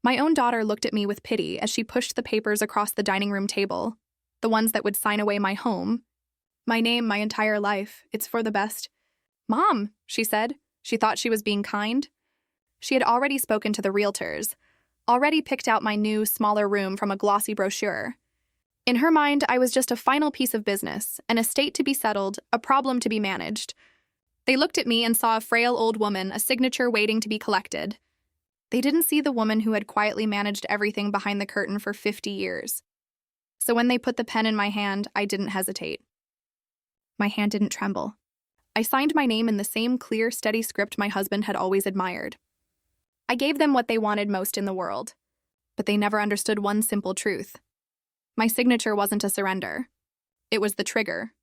My own daughter looked at me with pity as she pushed the papers across the dining room table, the ones that would sign away my home, my name, my entire life. It's for the best. Mom, she said. She thought she was being kind. She had already spoken to the realtors, already picked out my new, smaller room from a glossy brochure. In her mind, I was just a final piece of business, an estate to be settled, a problem to be managed. They looked at me and saw a frail old woman, a signature waiting to be collected. They didn't see the woman who had quietly managed everything behind the curtain for 50 years. So when they put the pen in my hand, I didn't hesitate. My hand didn't tremble. I signed my name in the same clear, steady script my husband had always admired. I gave them what they wanted most in the world, but they never understood one simple truth. My signature wasn't a surrender. It was the trigger.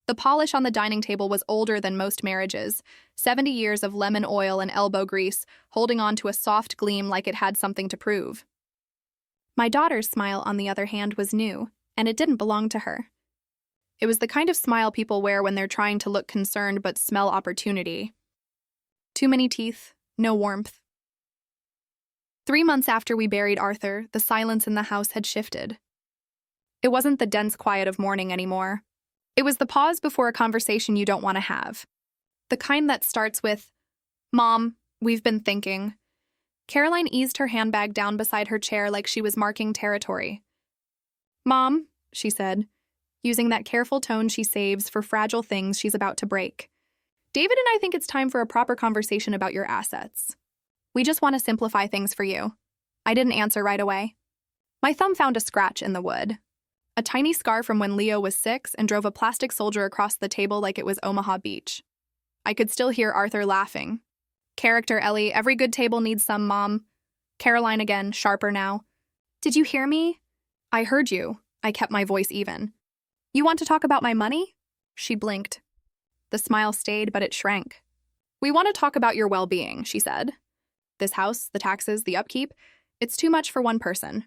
The polish on the dining table was older than most marriages, 70 years of lemon oil and elbow grease, holding on to a soft gleam like it had something to prove. My daughter's smile, on the other hand, was new, and it didn't belong to her. It was the kind of smile people wear when they're trying to look concerned but smell opportunity. Too many teeth, no warmth. 3 months after we buried Arthur, the silence in the house had shifted. It wasn't the dense quiet of mourning anymore. It was the pause before a conversation you don't want to have. The kind that starts with, "Mom, we've been thinking." Caroline eased her handbag down beside her chair like she was marking territory. "Mom," she said, using that careful tone she saves for fragile things she's about to break. "David and I think it's time for a proper conversation about your assets. We just want to simplify things for you." I didn't answer right away. My thumb found a scratch in the wood. A tiny scar from when Leo was 6 and drove a plastic soldier across the table like it was Omaha Beach. I could still hear Arthur laughing. "Character, Ellie. Every good table needs some, Mom." Caroline again, sharper now. "Did you hear me?" "I heard you." I kept my voice even. "You want to talk about my money?" She blinked. The smile stayed, but it shrank. "We want to talk about your well-being," she said. "This house, the taxes, the upkeep, it's too much for one person."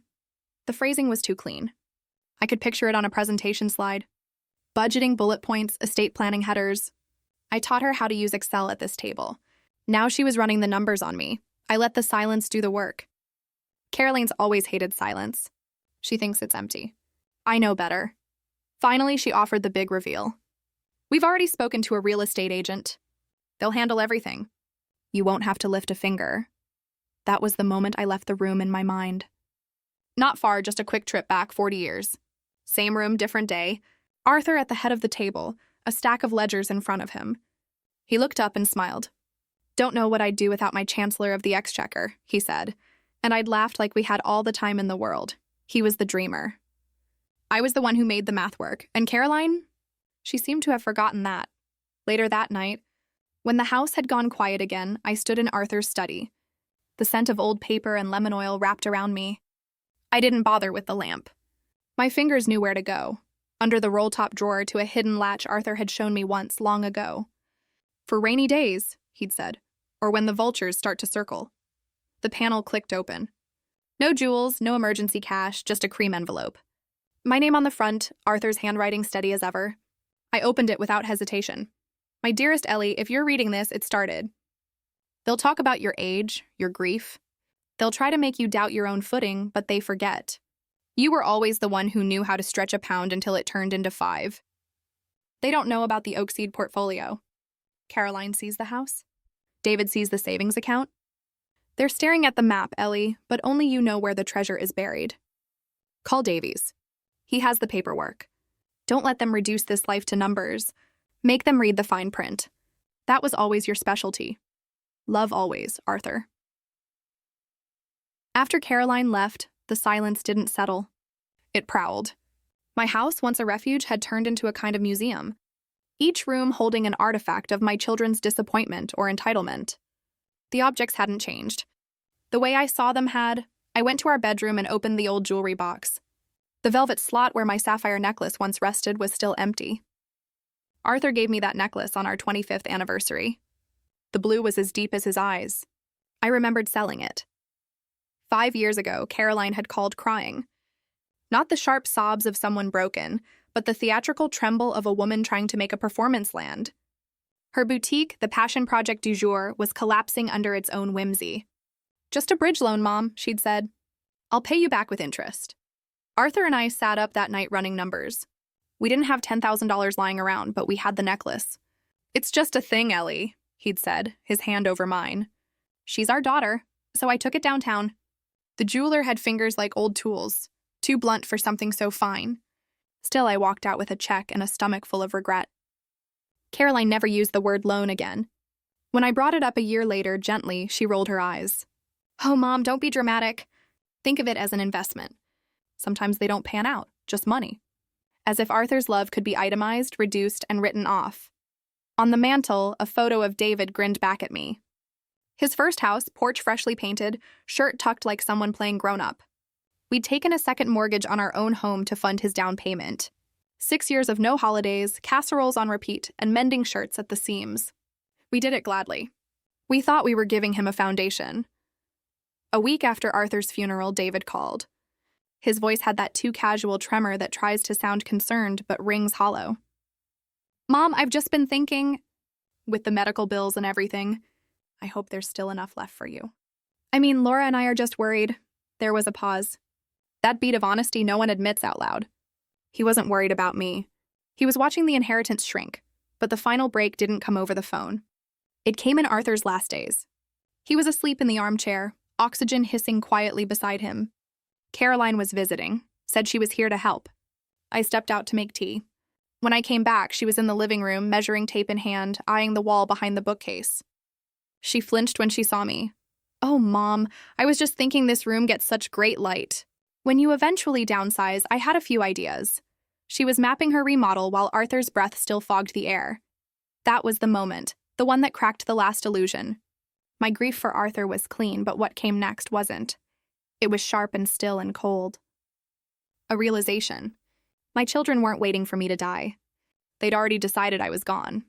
The phrasing was too clean. I could picture it on a presentation slide. Budgeting bullet points, estate planning headers. I taught her how to use Excel at this table. Now she was running the numbers on me. I let the silence do the work. Caroline's always hated silence. She thinks it's empty. I know better. Finally, she offered the big reveal. "We've already spoken to a real estate agent. They'll handle everything. You won't have to lift a finger." That was the moment I left the room in my mind. Not far, just a quick trip back 40 years. Same room, different day. Arthur at the head of the table, a stack of ledgers in front of him. He looked up and smiled. "Don't know what I'd do without my Chancellor of the Exchequer," he said, and I'd laughed like we had all the time in the world. He was the dreamer. I was the one who made the math work, and Caroline? She seemed to have forgotten that. Later that night, when the house had gone quiet again, I stood in Arthur's study. The scent of old paper and lemon oil wrapped around me. I didn't bother with the lamp. My fingers knew where to go, under the roll-top drawer to a hidden latch Arthur had shown me once, long ago. "For rainy days," he'd said, "or when the vultures start to circle." The panel clicked open. No jewels, no emergency cash, just a cream envelope. My name on the front, Arthur's handwriting steady as ever. I opened it without hesitation. "My dearest Ellie, if you're reading this, it started. They'll talk about your age, your grief. They'll try to make you doubt your own footing, but they forget. You were always the one who knew how to stretch a pound until it turned into 5. They don't know about the Oakseed portfolio. Caroline sees the house. David sees the savings account. They're staring at the map, Ellie, but only you know where the treasure is buried. Call Davies. He has the paperwork. Don't let them reduce this life to numbers. Make them read the fine print. That was always your specialty. Love always, Arthur." After Caroline left, the silence didn't settle. It prowled. My house, once a refuge, had turned into a kind of museum, each room holding an artifact of my children's disappointment or entitlement. The objects hadn't changed. The way I saw them had. I went to our bedroom and opened the old jewelry box. The velvet slot where my sapphire necklace once rested was still empty. Arthur gave me that necklace on our 25th anniversary. The blue was as deep as his eyes. I remembered selling it. 5 years ago, Caroline had called crying. Not the sharp sobs of someone broken, but the theatrical tremble of a woman trying to make a performance land. Her boutique, the passion project du jour, was collapsing under its own whimsy. Just a bridge loan, Mom, she'd said. I'll pay you back with interest. Arthur and I sat up that night running numbers. We didn't have $10,000 lying around, but we had the necklace. It's just a thing, Ellie, he'd said, his hand over mine. She's our daughter, so I took it downtown. The jeweler had fingers like old tools, too blunt for something so fine. Still, I walked out with a check and a stomach full of regret. Caroline never used the word loan again. When I brought it up a year later, gently, she rolled her eyes. Oh, Mom, don't be dramatic. Think of it as an investment. Sometimes they don't pan out, just money. As if Arthur's love could be itemized, reduced, and written off. On the mantel, a photo of David grinned back at me. His first house, porch freshly painted, shirt tucked like someone playing grown-up. We'd taken a second mortgage on our own home to fund his down payment. 6 years of no holidays, casseroles on repeat, and mending shirts at the seams. We did it gladly. We thought we were giving him a foundation. A week after Arthur's funeral, David called. His voice had that too casual tremor that tries to sound concerned but rings hollow. Mom, I've just been thinking, with the medical bills and everything, I hope there's still enough left for you. I mean, Laura and I are just worried. There was a pause. That beat of honesty no one admits out loud. He wasn't worried about me. He was watching the inheritance shrink, but the final break didn't come over the phone. It came in Arthur's last days. He was asleep in the armchair, oxygen hissing quietly beside him. Caroline was visiting, said she was here to help. I stepped out to make tea. When I came back, she was in the living room, measuring tape in hand, eyeing the wall behind the bookcase. She flinched when she saw me. Oh, Mom, I was just thinking this room gets such great light. When you eventually downsize, I had a few ideas. She was mapping her remodel while Arthur's breath still fogged the air. That was the moment, the one that cracked the last illusion. My grief for Arthur was clean, but what came next wasn't. It was sharp and still and cold. A realization. My children weren't waiting for me to die. They'd already decided I was gone.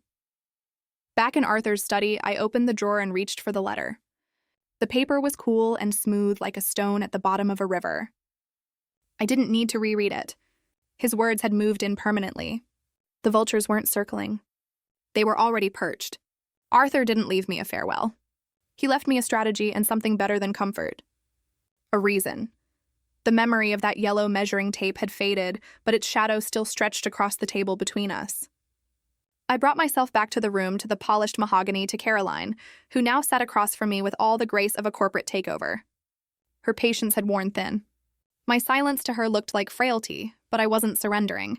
Back in Arthur's study, I opened the drawer and reached for the letter. The paper was cool and smooth like a stone at the bottom of a river. I didn't need to reread it. His words had moved in permanently. The vultures weren't circling. They were already perched. Arthur didn't leave me a farewell. He left me a strategy and something better than comfort. A reason. The memory of that yellow measuring tape had faded, but its shadow still stretched across the table between us. I brought myself back to the room, to the polished mahogany, to Caroline, who now sat across from me with all the grace of a corporate takeover. Her patience had worn thin. My silence to her looked like frailty, but I wasn't surrendering.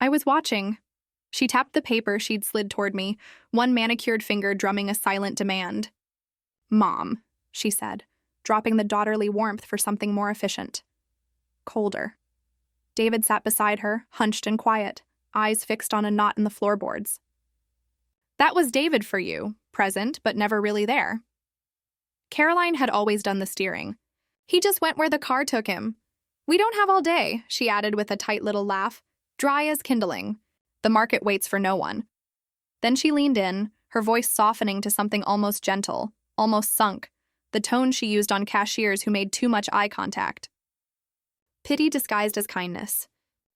I was watching. She tapped the paper she'd slid toward me, one manicured finger drumming a silent demand. Mom, she said, dropping the daughterly warmth for something more efficient. Colder. David sat beside her, hunched and quiet, eyes fixed on a knot in the floorboards. That was David for you, present but never really there. Caroline had always done the steering. He just went where the car took him. We don't have all day, she added with a tight little laugh, dry as kindling. The market waits for no one. Then she leaned in, her voice softening to something almost gentle, almost sunk, the tone she used on cashiers who made too much eye contact. Pity disguised as kindness.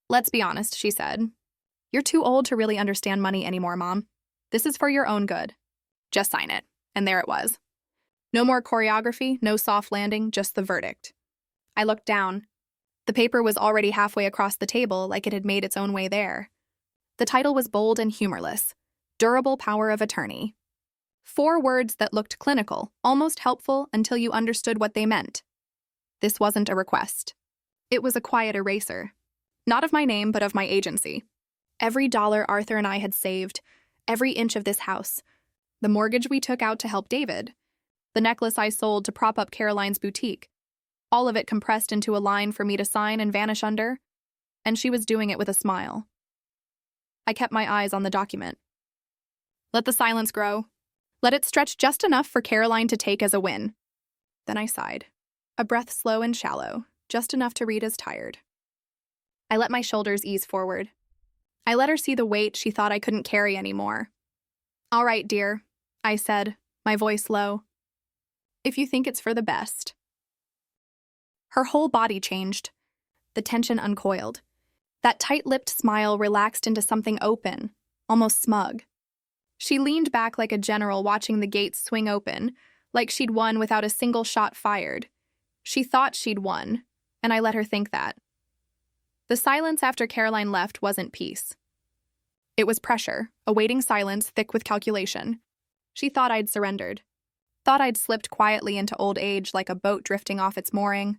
Let's be honest, she said. You're too old to really understand money anymore, Mom. This is for your own good. Just sign it. And there it was. No more choreography, no soft landing, just the verdict. I looked down. The paper was already halfway across the table, like it had made its own way there. The title was bold and humorless. Durable Power of Attorney. 4 words that looked clinical, almost helpful until you understood what they meant. This wasn't a request. It was a quiet eraser. Not of my name, but of my agency. Every dollar Arthur and I had saved, every inch of this house, the mortgage we took out to help David, the necklace I sold to prop up Caroline's boutique, all of it compressed into a line for me to sign and vanish under, and she was doing it with a smile. I kept my eyes on the document. Let the silence grow. Let it stretch just enough for Caroline to take as a win. Then I sighed, a breath slow and shallow, just enough to read as tired. I let my shoulders ease forward. I let her see the weight she thought I couldn't carry anymore. All right, dear, I said, my voice low. If you think it's for the best. Her whole body changed. The tension uncoiled. That tight-lipped smile relaxed into something open, almost smug. She leaned back like a general watching the gates swing open, like she'd won without a single shot fired. She thought she'd won, and I let her think that. The silence after Caroline left wasn't peace. It was pressure, a waiting silence thick with calculation. She thought I'd surrendered. Thought I'd slipped quietly into old age like a boat drifting off its mooring.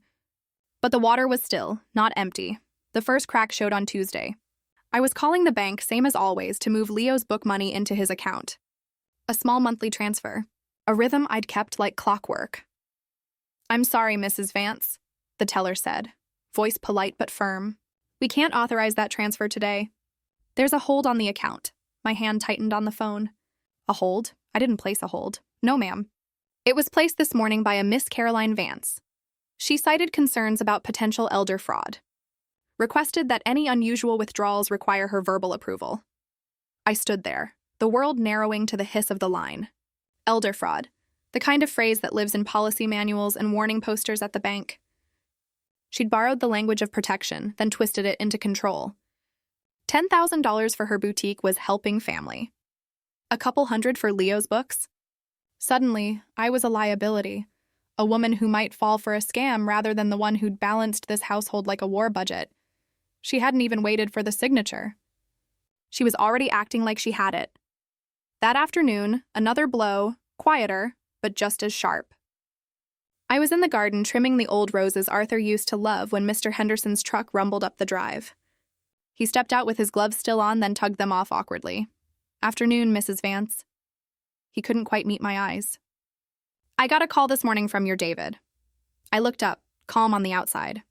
But the water was still, not empty. The first crack showed on Tuesday. I was calling the bank, same as always, to move Leo's book money into his account. A small monthly transfer. A rhythm I'd kept like clockwork. "I'm sorry, Mrs. Vance," the teller said, voice polite but firm. "We can't authorize that transfer today. There's a hold on the account." My hand tightened on the phone. A hold? I didn't place a hold. No, ma'am. It was placed this morning by a Miss Caroline Vance. She cited concerns about potential elder fraud. Requested that any unusual withdrawals require her verbal approval. I stood there, the world narrowing to the hiss of the line. Elder fraud, the kind of phrase that lives in policy manuals and warning posters at the bank. She'd borrowed the language of protection, then twisted it into control. $10,000 for her boutique was helping family. A couple hundred for Leo's books? Suddenly, I was a liability, a woman who might fall for a scam rather than the one who'd balanced this household like a war budget. She hadn't even waited for the signature. She was already acting like she had it. That afternoon, another blow, quieter, but just as sharp. I was in the garden trimming the old roses Arthur used to love when Mr. Henderson's truck rumbled up the drive. He stepped out with his gloves still on, then tugged them off awkwardly. "Afternoon, Mrs. Vance." He couldn't quite meet my eyes. "I got a call this morning from your David." I looked up, calm on the outside.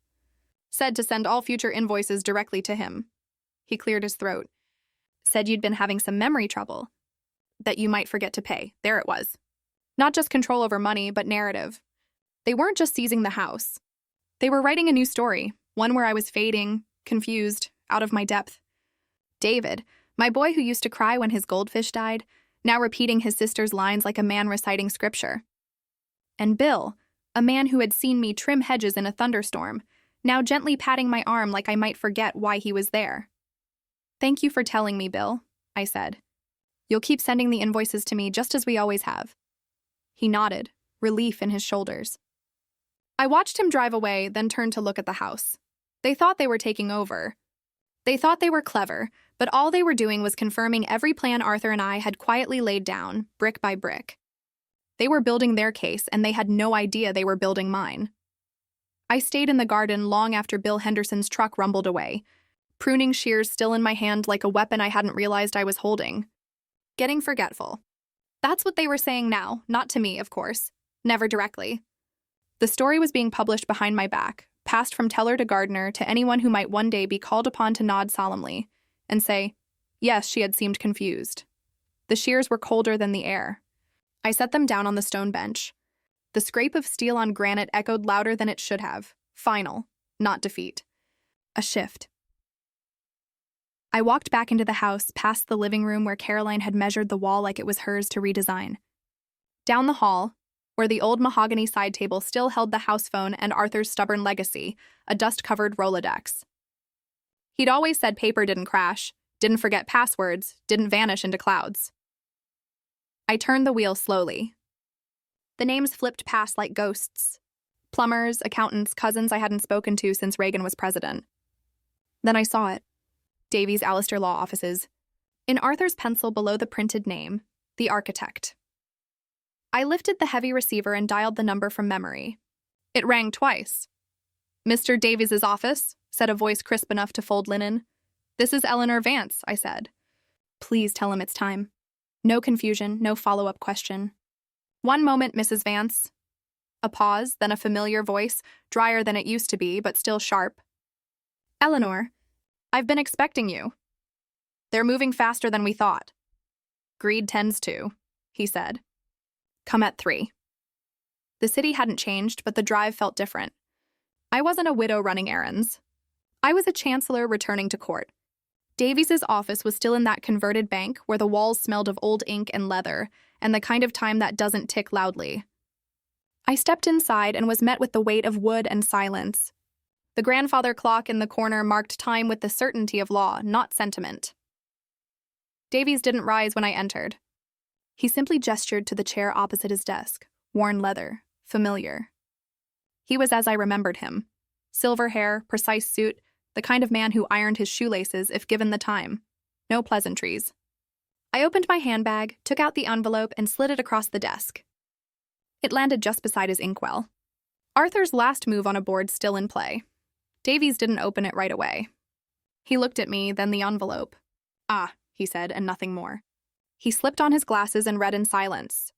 "Said to send all future invoices directly to him." He cleared his throat. "Said you'd been having some memory trouble. That you might forget to pay." There it was. Not just control over money, but narrative. They weren't just seizing the house. They were writing a new story, one where I was fading, confused, out of my depth. David, my boy who used to cry when his goldfish died, now repeating his sister's lines like a man reciting scripture. And Bill, a man who had seen me trim hedges in a thunderstorm, now gently patting my arm like I might forget why he was there. "Thank you for telling me, Bill," I said. "You'll keep sending the invoices to me just as we always have." He nodded, relief in his shoulders. I watched him drive away, then turned to look at the house. They thought they were taking over. They thought they were clever, but all they were doing was confirming every plan Arthur and I had quietly laid down, brick by brick. They were building their case, and they had no idea they were building mine. I stayed in the garden long after Bill Henderson's truck rumbled away, pruning shears still in my hand like a weapon I hadn't realized I was holding. Getting forgetful. That's what they were saying now, not to me, of course. Never directly. The story was being published behind my back, passed from teller to gardener to anyone who might one day be called upon to nod solemnly and say, yes, she had seemed confused. The shears were colder than the air. I set them down on the stone bench. The scrape of steel on granite echoed louder than it should have. Final, not defeat. A shift. I walked back into the house, past the living room where Caroline had measured the wall like it was hers to redesign. Down the hall, where the old mahogany side table still held the house phone and Arthur's stubborn legacy, a dust-covered Rolodex. He'd always said paper didn't crash, didn't forget passwords, didn't vanish into clouds. I turned the wheel slowly. The names flipped past like ghosts. Plumbers, accountants, cousins I hadn't spoken to since Reagan was president. Then I saw it. Davies Allister Law Offices. In Arthur's pencil below the printed name, the architect. I lifted the heavy receiver and dialed the number from memory. It rang twice. "Mr. Davies's office," said a voice crisp enough to fold linen. "This is Eleanor Vance," I said. "Please tell him it's time." No confusion, no follow-up question. "One moment, Mrs. Vance." A pause, then a familiar voice, drier than it used to be, but still sharp. "Eleanor, I've been expecting you." "They're moving faster than we thought." "Greed tends to," he said. "Come at 3. The city hadn't changed, but the drive felt different. I wasn't a widow running errands. I was a chancellor returning to court. Davies's office was still in that converted bank where the walls smelled of old ink and leather, and the kind of time that doesn't tick loudly. I stepped inside and was met with the weight of wood and silence. The grandfather clock in the corner marked time with the certainty of law, not sentiment. Davies didn't rise when I entered. He simply gestured to the chair opposite his desk, worn leather, familiar. He was as I remembered him. Silver hair, precise suit, the kind of man who ironed his shoelaces if given the time. No pleasantries. I opened my handbag, took out the envelope, and slid it across the desk. It landed just beside his inkwell. Arthur's last move on a board still in play. Davies didn't open it right away. He looked at me, then the envelope. "Ah," he said, and nothing more. He slipped on his glasses and read in silence.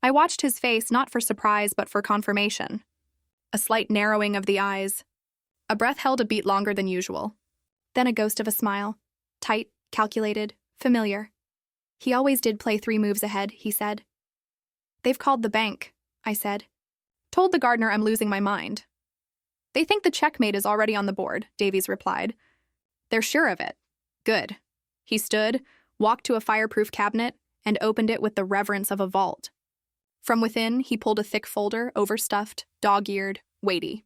I watched his face not for surprise but for confirmation. A slight narrowing of the eyes. A breath held a beat longer than usual. Then a ghost of a smile. Tight, calculated, familiar. "He always did play 3 moves ahead," he said. "They've called the bank," I said. "Told the gardener I'm losing my mind." "They think the checkmate is already on the board," Davies replied. "They're sure of it." "Good." He stood, walked to a fireproof cabinet, and opened it with the reverence of a vault. From within, he pulled a thick folder, overstuffed, dog-eared, weighty.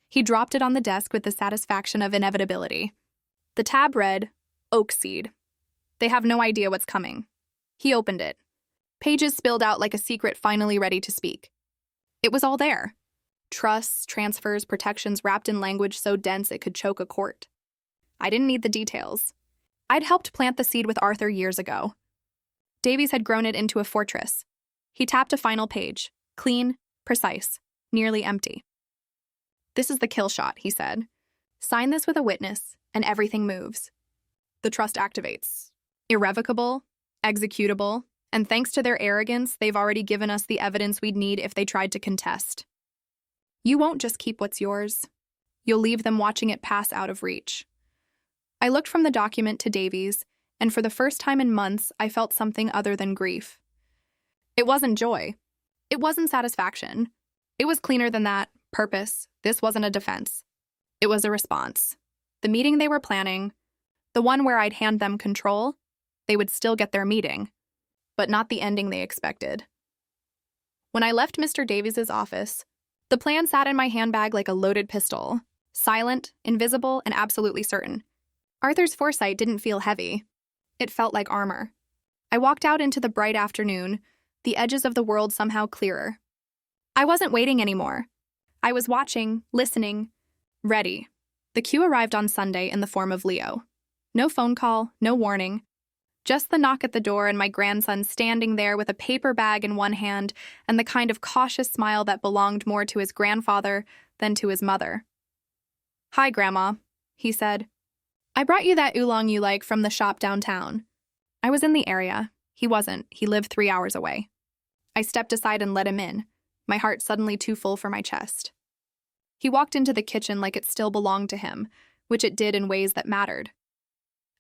He dropped it on the desk with the satisfaction of inevitability. The tab read, "Oak Seed. They have no idea what's coming." He opened it. Pages spilled out like a secret finally ready to speak. It was all there. Trusts, transfers, protections wrapped in language so dense it could choke a court. I didn't need the details. I'd helped plant the seed with Arthur years ago. Davies had grown it into a fortress. He tapped a final page. Clean, precise, nearly empty. "This is the kill shot," he said. "Sign this with a witness, and everything moves. The trust activates. Irrevocable, executable, and thanks to their arrogance, they've already given us the evidence we'd need if they tried to contest. You won't just keep what's yours. You'll leave them watching it pass out of reach." I looked from the document to Davies, and for the first time in months, I felt something other than grief. It wasn't joy. It wasn't satisfaction. It was cleaner than that. Purpose. This wasn't a defense. It was a response. The meeting they were planning, the one where I'd hand them control, they would still get their meeting, but not the ending they expected. When I left Mr. Davies's office, the plan sat in my handbag like a loaded pistol, silent, invisible, and absolutely certain. Arthur's foresight didn't feel heavy. It felt like armor. I walked out into the bright afternoon, the edges of the world somehow clearer. I wasn't waiting anymore. I was watching, listening, ready. The cue arrived on Sunday in the form of Leo. No phone call, no warning. Just the knock at the door and my grandson standing there with a paper bag in one hand and the kind of cautious smile that belonged more to his grandfather than to his mother. "Hi, Grandma," he said. "I brought you that oolong you like from the shop downtown." I was in the area. He wasn't. He lived 3 hours away. I stepped aside and let him in, my heart suddenly too full for my chest. He walked into the kitchen like it still belonged to him, which it did in ways that mattered.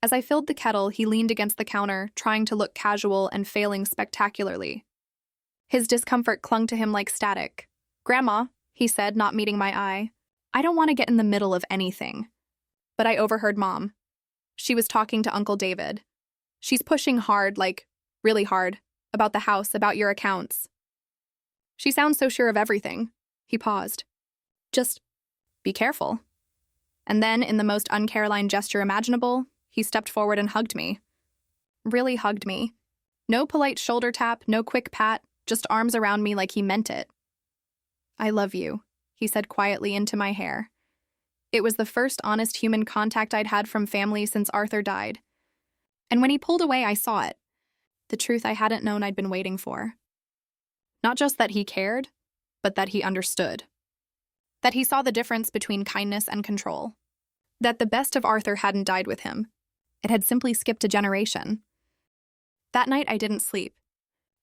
As I filled the kettle, he leaned against the counter, trying to look casual and failing spectacularly. His discomfort clung to him like static. "Grandma," he said, not meeting my eye, "I don't want to get in the middle of anything." But I overheard Mom. She was talking to Uncle David. "She's pushing hard, like, really hard, about the house, about your accounts." "She sounds so sure of everything." He paused. "Just be careful." And then, in the most un-Caroline gesture imaginable, he stepped forward and hugged me. Really hugged me. No polite shoulder tap, no quick pat, just arms around me like he meant it. "I love you," he said quietly into my hair. It was the first honest human contact I'd had from family since Arthur died. And when he pulled away, I saw it. The truth I hadn't known I'd been waiting for. Not just that he cared, but that he understood. That he saw the difference between kindness and control. That the best of Arthur hadn't died with him. It had simply skipped a generation. That night I didn't sleep.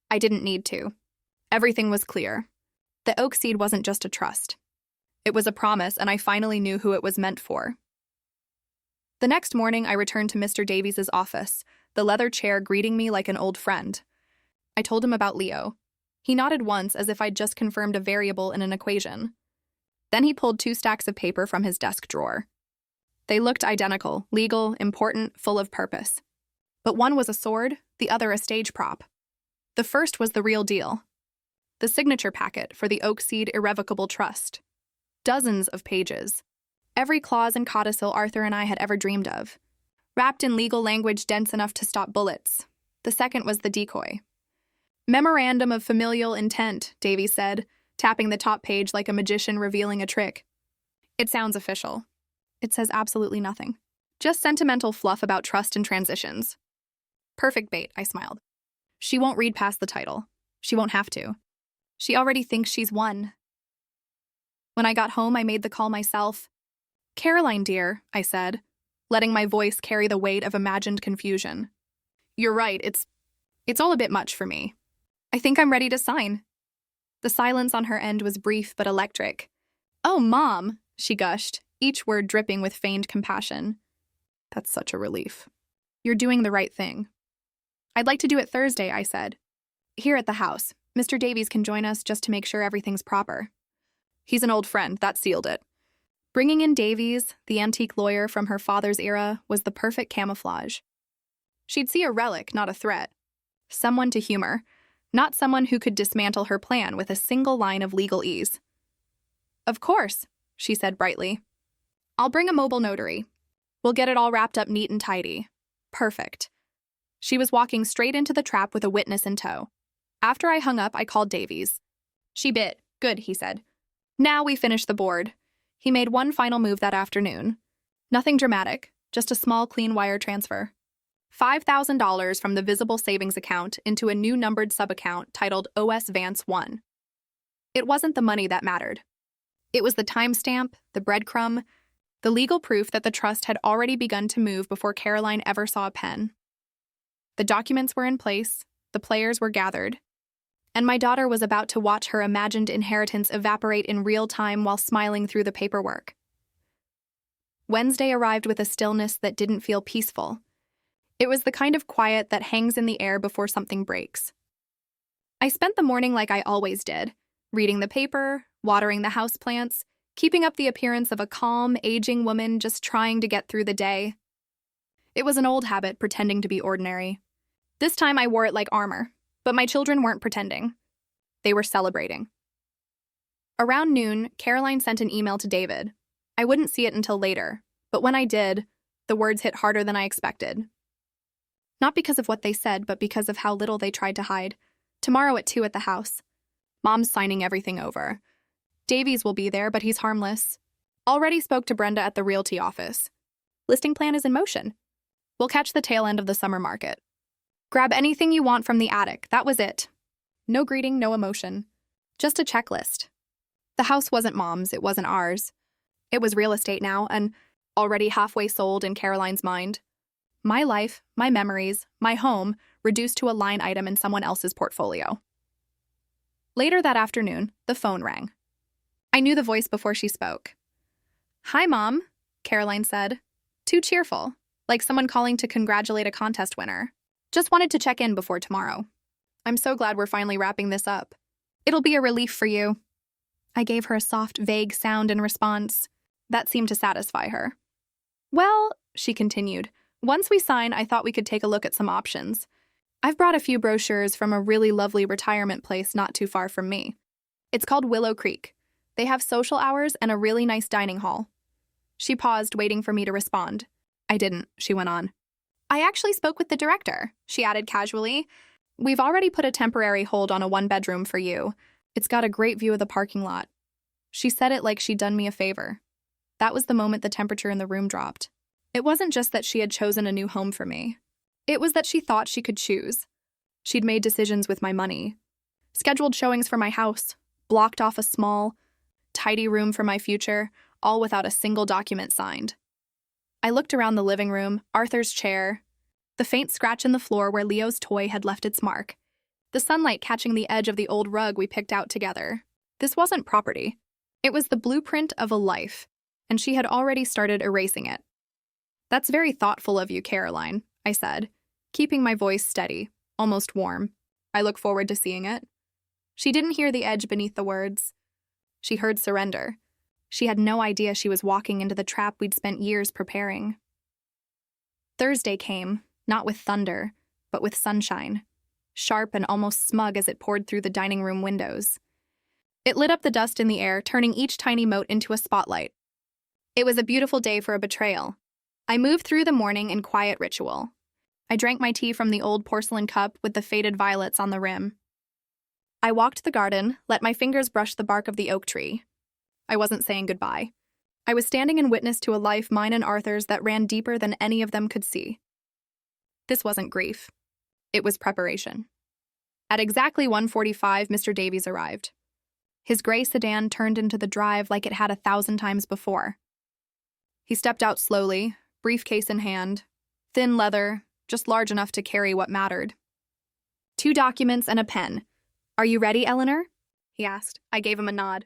I didn't need to. Everything was clear. The oak seed wasn't just a trust. It was a promise, and I finally knew who it was meant for. The next morning, I returned to Mr. Davies's office, the leather chair greeting me like an old friend. I told him about Leo. He nodded once as if I'd just confirmed a variable in an equation. Then he pulled 2 stacks of paper from his desk drawer. They looked identical, legal, important, full of purpose. But one was a sword, the other a stage prop. The first was the real deal. The signature packet for the Oak Seed Irrevocable Trust. Dozens of pages. Every clause and codicil Arthur and I had ever dreamed of. Wrapped in legal language dense enough to stop bullets. The second was the decoy. Memorandum of familial intent, Davy said, tapping the top page like a magician revealing a trick. It sounds official. It says absolutely nothing. Just sentimental fluff about trust and transitions. Perfect bait, I smiled. She won't read past the title. She won't have to. She already thinks she's won. When I got home, I made the call myself. Caroline, dear, I said, letting my voice carry the weight of imagined confusion. You're right, it's all a bit much for me. I think I'm ready to sign. The silence on her end was brief but electric. Oh, Mom, she gushed, each word dripping with feigned compassion. That's such a relief. You're doing the right thing. I'd like to do it Thursday, I said. Here at the house. Mr. Davies can join us just to make sure everything's proper. He's an old friend, that sealed it. Bringing in Davies, the antique lawyer from her father's era, was the perfect camouflage. She'd see a relic, not a threat. Someone to humor, not someone who could dismantle her plan with a single line of legal ease. Of course, she said brightly. I'll bring a mobile notary. We'll get it all wrapped up neat and tidy. Perfect. She was walking straight into the trap with a witness in tow. After I hung up, I called Davies. She bit. Good, he said. Now we finish the board. He made one final move that afternoon. Nothing dramatic, just a small clean wire transfer. $5,000 from the visible savings account into a new numbered sub-account titled OS Vance 1. It wasn't the money that mattered. It was the timestamp, the breadcrumb, the legal proof that the trust had already begun to move before Caroline ever saw a pen. The documents were in place, the players were gathered, and my daughter was about to watch her imagined inheritance evaporate in real time while smiling through the paperwork. Wednesday arrived with a stillness that didn't feel peaceful. It was the kind of quiet that hangs in the air before something breaks. I spent the morning like I always did, reading the paper, watering the houseplants, keeping up the appearance of a calm, aging woman just trying to get through the day. It was an old habit, pretending to be ordinary. This time I wore it like armor, but my children weren't pretending. They were celebrating. Around noon, Caroline sent an email to David. I wouldn't see it until later, but when I did, the words hit harder than I expected. Not because of what they said, but because of how little they tried to hide. Tomorrow at 2 at the house. Mom's signing everything over. Davies will be there, but he's harmless. Already spoke to Brenda at the realty office. Listing plan is in motion. We'll catch the tail end of the summer market. Grab anything you want from the attic, that was it. No greeting, no emotion. Just a checklist. The house wasn't Mom's, it wasn't ours. It was real estate now, and already halfway sold in Caroline's mind. My life, my memories, my home, reduced to a line item in someone else's portfolio. Later that afternoon, the phone rang. I knew the voice before she spoke. Hi, Mom, Caroline said. Too cheerful, like someone calling to congratulate a contest winner. Just wanted to check in before tomorrow. I'm so glad we're finally wrapping this up. It'll be a relief for you. I gave her a soft, vague sound in response. That seemed to satisfy her. Well, she continued, once we sign, I thought we could take a look at some options. I've brought a few brochures from a really lovely retirement place not too far from me. It's called Willow Creek. They have social hours and a really nice dining hall. She paused, waiting for me to respond. I didn't, she went on. I actually spoke with the director, she added casually. We've already put a temporary hold on a 1-bedroom for you. It's got a great view of the parking lot. She said it like she'd done me a favor. That was the moment the temperature in the room dropped. It wasn't just that she had chosen a new home for me. It was that she thought she could choose. She'd made decisions with my money. Scheduled showings for my house, blocked off a small, tidy room for my future, all without a single document signed. I looked around the living room, Arthur's chair, the faint scratch in the floor where Leo's toy had left its mark, the sunlight catching the edge of the old rug we picked out together. This wasn't property. It was the blueprint of a life, and she had already started erasing it. That's very thoughtful of you, Caroline, I said, keeping my voice steady, almost warm. I look forward to seeing it. She didn't hear the edge beneath the words. She heard surrender. She had no idea she was walking into the trap we'd spent years preparing. Thursday came, not with thunder, but with sunshine, sharp and almost smug as it poured through the dining room windows. It lit up the dust in the air, turning each tiny mote into a spotlight. It was a beautiful day for a betrayal. I moved through the morning in quiet ritual. I drank my tea from the old porcelain cup with the faded violets on the rim. I walked the garden, let my fingers brush the bark of the oak tree. I wasn't saying goodbye. I was standing in witness to a life, mine and Arthur's, that ran deeper than any of them could see. This wasn't grief. It was preparation. At exactly 1:45, Mr. Davies arrived. His gray sedan turned into the drive like it had 1,000 times before. He stepped out slowly, briefcase in hand, thin leather, just large enough to carry what mattered. 2 documents and a pen. "Are you ready, Eleanor?" he asked. I gave him a nod.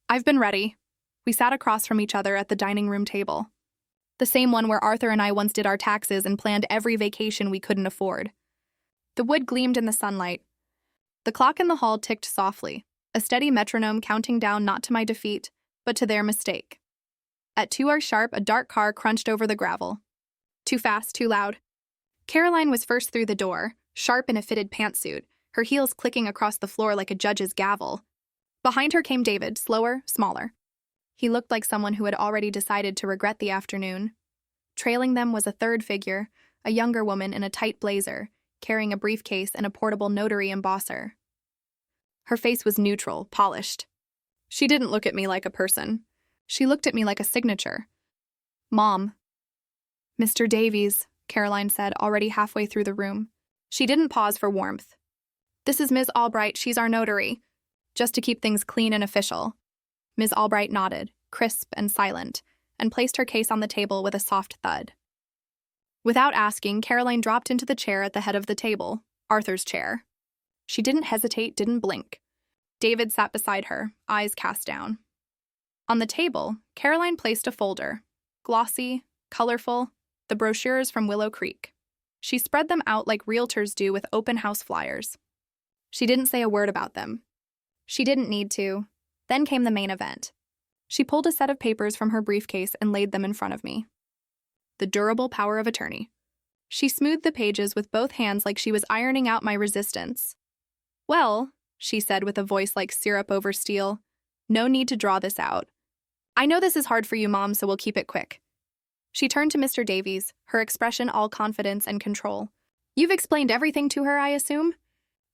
"I've been ready." We sat across from each other at the dining room table. The same one where Arthur and I once did our taxes and planned every vacation we couldn't afford. The wood gleamed in the sunlight. The clock in the hall ticked softly, a steady metronome counting down not to my defeat, but to their mistake. At 2 hours sharp, a dark car crunched over the gravel. Too fast, too loud. Caroline was first through the door, sharp in a fitted pantsuit, her heels clicking across the floor like a judge's gavel. Behind her came David, slower, smaller. He looked like someone who had already decided to regret the afternoon. Trailing them was a third figure, a younger woman in a tight blazer, carrying a briefcase and a portable notary embosser. Her face was neutral, polished. She didn't look at me like a person. She looked at me like a signature. "Mom." "Mr. Davies," Caroline said, already halfway through the room. She didn't pause for warmth. "This is Ms. Albright, she's our notary." Just to keep things clean and official. Ms. Albright nodded, crisp and silent, and placed her case on the table with a soft thud. Without asking, Caroline dropped into the chair at the head of the table, Arthur's chair. She didn't hesitate, didn't blink. David sat beside her, eyes cast down. On the table, Caroline placed a folder, glossy, colorful, the brochures from Willow Creek. She spread them out like realtors do with open house flyers. She didn't say a word about them. She didn't need to. Then came the main event. She pulled a set of papers from her briefcase and laid them in front of me. The durable power of attorney. She smoothed the pages with both hands like she was ironing out my resistance. "Well," she said with a voice like syrup over steel, "no need to draw this out. I know this is hard for you, Mom, so we'll keep it quick." She turned to Mr. Davies, her expression all confidence and control. "You've explained everything to her, I assume?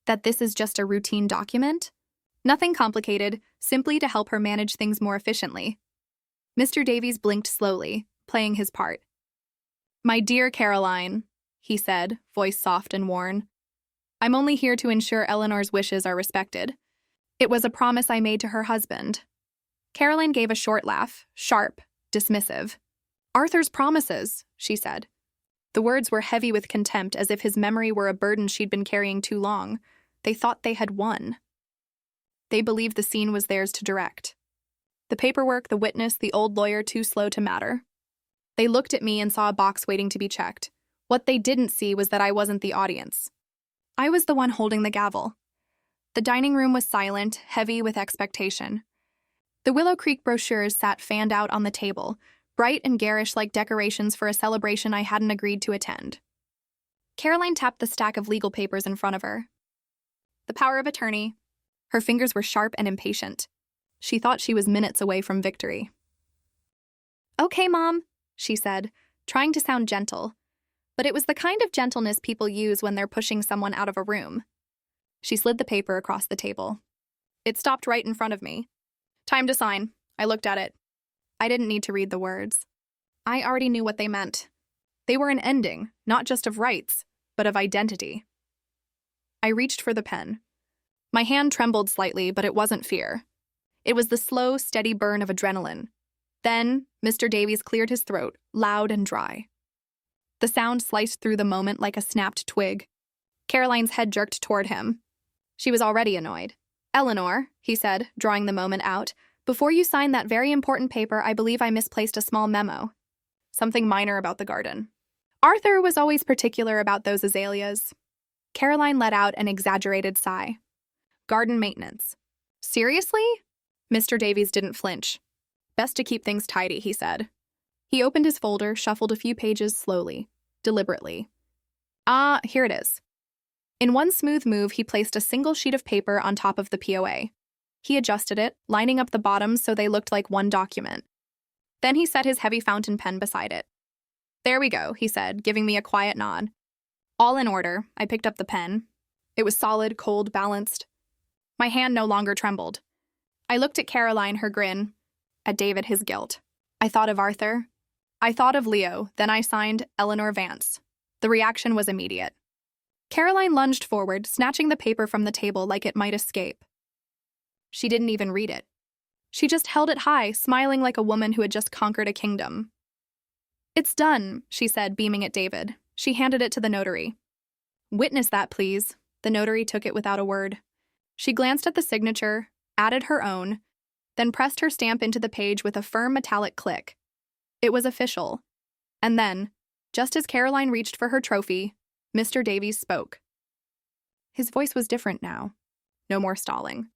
That this is just a routine document? Nothing complicated, simply to help her manage things more efficiently." Mr. Davies blinked slowly, playing his part. "My dear Caroline," he said, voice soft and worn, "I'm only here to ensure Eleanor's wishes are respected. It was a promise I made to her husband." Caroline gave a short laugh, sharp, dismissive. "Arthur's promises," she said. The words were heavy with contempt, as if his memory were a burden she'd been carrying too long. They thought they had won. They believed the scene was theirs to direct. The paperwork, the witness, the old lawyer too slow to matter. They looked at me and saw a box waiting to be checked. What they didn't see was that I wasn't the audience. I was the one holding the gavel. The dining room was silent, heavy with expectation. The Willow Creek brochures sat fanned out on the table, bright and garish like decorations for a celebration I hadn't agreed to attend. Caroline tapped the stack of legal papers in front of her. The power of attorney. Her fingers were sharp and impatient. She thought she was minutes away from victory. "Okay, Mom," she said, trying to sound gentle. But it was the kind of gentleness people use when they're pushing someone out of a room. She slid the paper across the table. It stopped right in front of me. "Time to sign." I looked at it. I didn't need to read the words. I already knew what they meant. They were an ending, not just of rights, but of identity. I reached for the pen. My hand trembled slightly, but it wasn't fear. It was the slow, steady burn of adrenaline. Then, Mr. Davies cleared his throat, loud and dry. The sound sliced through the moment like a snapped twig. Caroline's head jerked toward him. She was already annoyed. "Eleanor," he said, drawing the moment out, "before you sign that very important paper, I believe I misplaced a small memo. Something minor about the garden. Arthur was always particular about those azaleas." Caroline let out an exaggerated sigh. "Garden maintenance." "Seriously?" Mr. Davies didn't flinch. "Best to keep things tidy," he said. He opened his folder, shuffled a few pages slowly, deliberately. Here it is. In one smooth move, he placed a single sheet of paper on top of the POA. He adjusted it, lining up the bottoms so they looked like one document. Then he set his heavy fountain pen beside it. "There we go," he said, giving me a quiet nod. All in order, I picked up the pen. It was solid, cold, balanced. My hand no longer trembled. I looked at Caroline, her grin, at David, his guilt. I thought of Arthur. I thought of Leo, then I signed Eleanor Vance. The reaction was immediate. Caroline lunged forward, snatching the paper from the table like it might escape. She didn't even read it. She just held it high, smiling like a woman who had just conquered a kingdom. "It's done," she said, beaming at David. She handed it to the notary. "Witness that, please." The notary took it without a word. She glanced at the signature, added her own, then pressed her stamp into the page with a firm metallic click. It was official. And then, just as Caroline reached for her trophy, Mr. Davies spoke. His voice was different now. No more stalling.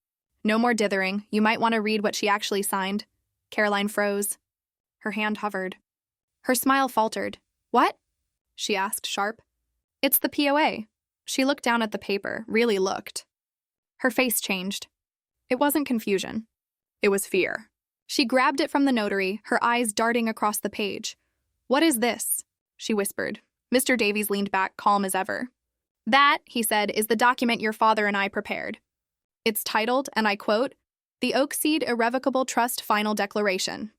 No more dithering. "You might want to read what she actually signed." Caroline froze. Her hand hovered. Her smile faltered. "What?" she asked, sharp. "It's the POA." She looked down at the paper, really looked. Her face changed. It wasn't confusion. It was fear. She grabbed it from the notary, her eyes darting across the page. "What is this?" she whispered. Mr. Davies leaned back, calm as ever. "That," he said, "is the document your father and I prepared. It's titled, and I quote, the Oakseed Irrevocable Trust Final Declaration.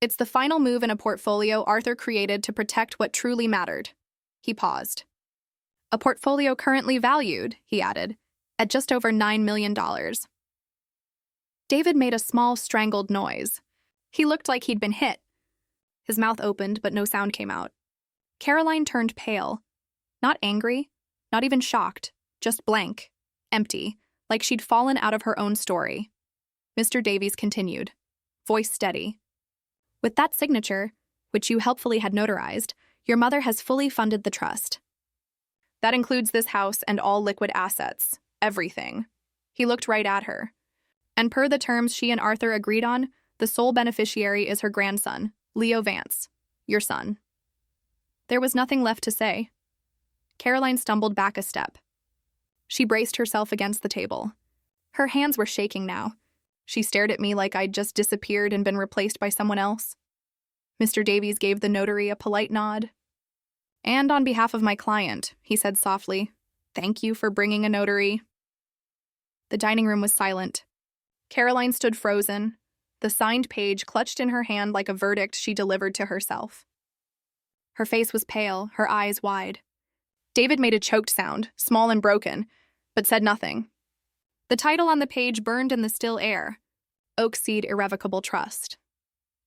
It's the final move in a portfolio Arthur created to protect what truly mattered." He paused. "A portfolio currently valued," he added, "at just over $9 million. David made a small, strangled noise. He looked like he'd been hit. His mouth opened, but no sound came out. Caroline turned pale. Not angry, not even shocked, just blank, empty, like she'd fallen out of her own story. Mr. Davies continued, voice steady. "With that signature, which you helpfully had notarized, your mother has fully funded the trust. That includes this house and all liquid assets, everything." He looked right at her. "And per the terms she and Arthur agreed on, the sole beneficiary is her grandson, Leo Vance, your son." There was nothing left to say. Caroline stumbled back a step. She braced herself against the table. Her hands were shaking now. She stared at me like I'd just disappeared and been replaced by someone else. Mr. Davies gave the notary a polite nod. "And on behalf of my client," he said softly, "thank you for bringing a notary." The dining room was silent. Caroline stood frozen, the signed page clutched in her hand like a verdict she delivered to herself. Her face was pale, her eyes wide. David made a choked sound, small and broken, but said nothing. The title on the page burned in the still air, Oakseed Irrevocable Trust.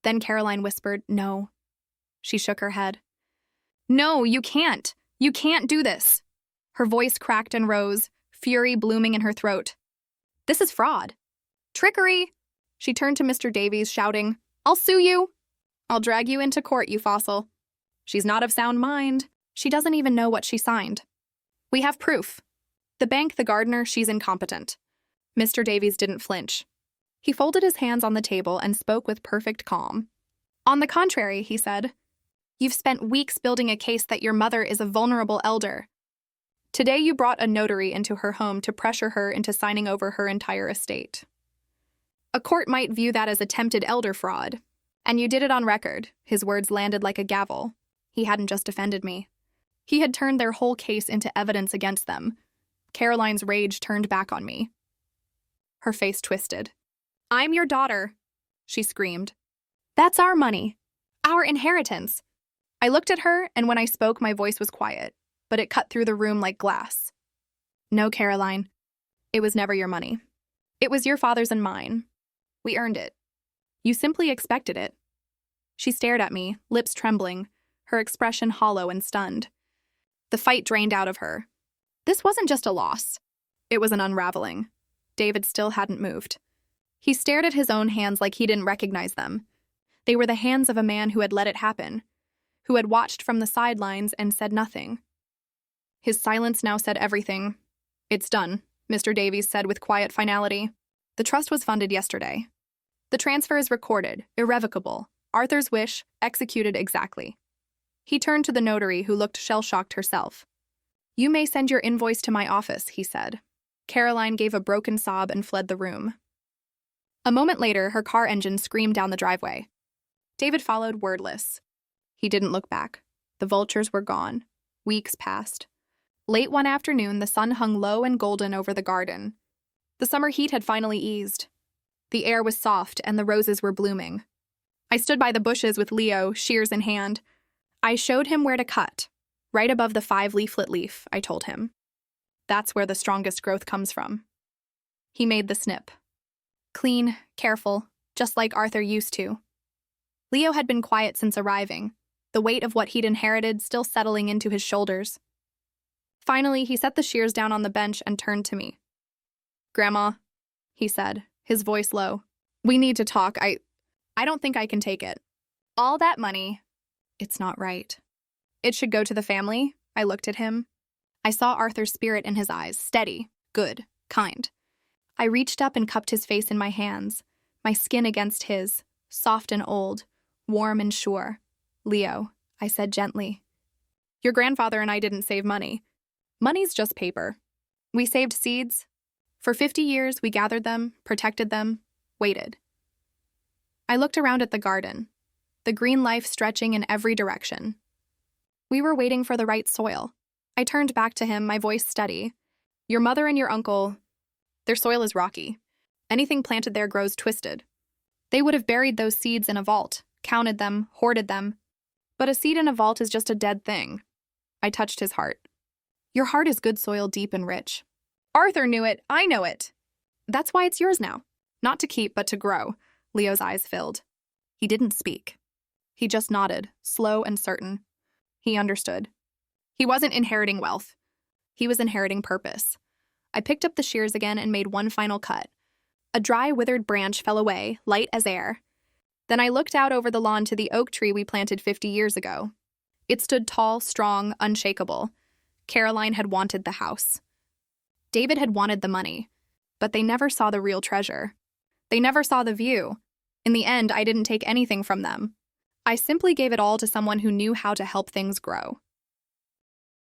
Then Caroline whispered, "No." She shook her head. "No, you can't. You can't do this." Her voice cracked and rose, fury blooming in her throat. "This is fraud. Trickery." She turned to Mr. Davies, shouting, "I'll sue you. I'll drag you into court, you fossil. She's not of sound mind. She doesn't even know what she signed. We have proof. The bank, the gardener, she's incompetent." Mr. Davies didn't flinch. He folded his hands on the table and spoke with perfect calm. "On the contrary," he said, "you've spent weeks building a case that your mother is a vulnerable elder. Today you brought a notary into her home to pressure her into signing over her entire estate. A court might view that as attempted elder fraud. And you did it on record." His words landed like a gavel. He hadn't just offended me. He had turned their whole case into evidence against them. Caroline's rage turned back on me. Her face twisted. "I'm your daughter," she screamed. "That's our money. Our inheritance." I looked at her, and when I spoke, my voice was quiet, but it cut through the room like glass. "No, Caroline. It was never your money. It was your father's and mine. We earned it. You simply expected it." She stared at me, lips trembling, her expression hollow and stunned. The fight drained out of her. This wasn't just a loss. It was an unraveling. David still hadn't moved. He stared at his own hands like he didn't recognize them. They were the hands of a man who had let it happen, who had watched from the sidelines and said nothing. His silence now said everything. "It's done," Mr. Davies said with quiet finality. "The trust was funded yesterday. The transfer is recorded, irrevocable. Arthur's wish, executed exactly." He turned to the notary, who looked shell-shocked herself. "You may send your invoice to my office," he said. Caroline gave a broken sob and fled the room. A moment later, her car engine screamed down the driveway. David followed, wordless. He didn't look back. The vultures were gone. Weeks passed. Late one afternoon, the sun hung low and golden over the garden. The summer heat had finally eased. The air was soft and the roses were blooming. I stood by the bushes with Leo, shears in hand. I showed him where to cut. Right above the 5-leaflet leaf, I told him. That's where the strongest growth comes from. He made the snip. Clean, careful, just like Arthur used to. Leo had been quiet since arriving, the weight of what he'd inherited still settling into his shoulders. Finally, he set the shears down on the bench and turned to me. "Grandma," he said, his voice low, "we need to talk. I don't think I can take it. All that money, it's not right. It should go to the family." I looked at him. I saw Arthur's spirit in his eyes, steady, good, kind. I reached up and cupped his face in my hands, my skin against his, soft and old, warm and sure. "Leo," I said gently, "your grandfather and I didn't save money. Money's just paper. We saved seeds. For 50 years, we gathered them, protected them, waited." I looked around at the garden, the green life stretching in every direction. We were waiting for the right soil. I turned back to him, my voice steady. "Your mother and your uncle, their soil is rocky. Anything planted there grows twisted. They would have buried those seeds in a vault, counted them, hoarded them. But a seed in a vault is just a dead thing." I touched his heart. "Your heart is good soil, deep and rich. Arthur knew it, I know it. That's why it's yours now. Not to keep, but to grow." Leo's eyes filled. He didn't speak. He just nodded, slow and certain. He understood. He wasn't inheriting wealth. He was inheriting purpose. I picked up the shears again and made one final cut. A dry, withered branch fell away, light as air. Then I looked out over the lawn to the oak tree we planted 50 years ago. It stood tall, strong, unshakable. Caroline had wanted the house. David had wanted the money. But they never saw the real treasure. They never saw the view. In the end, I didn't take anything from them. I simply gave it all to someone who knew how to help things grow.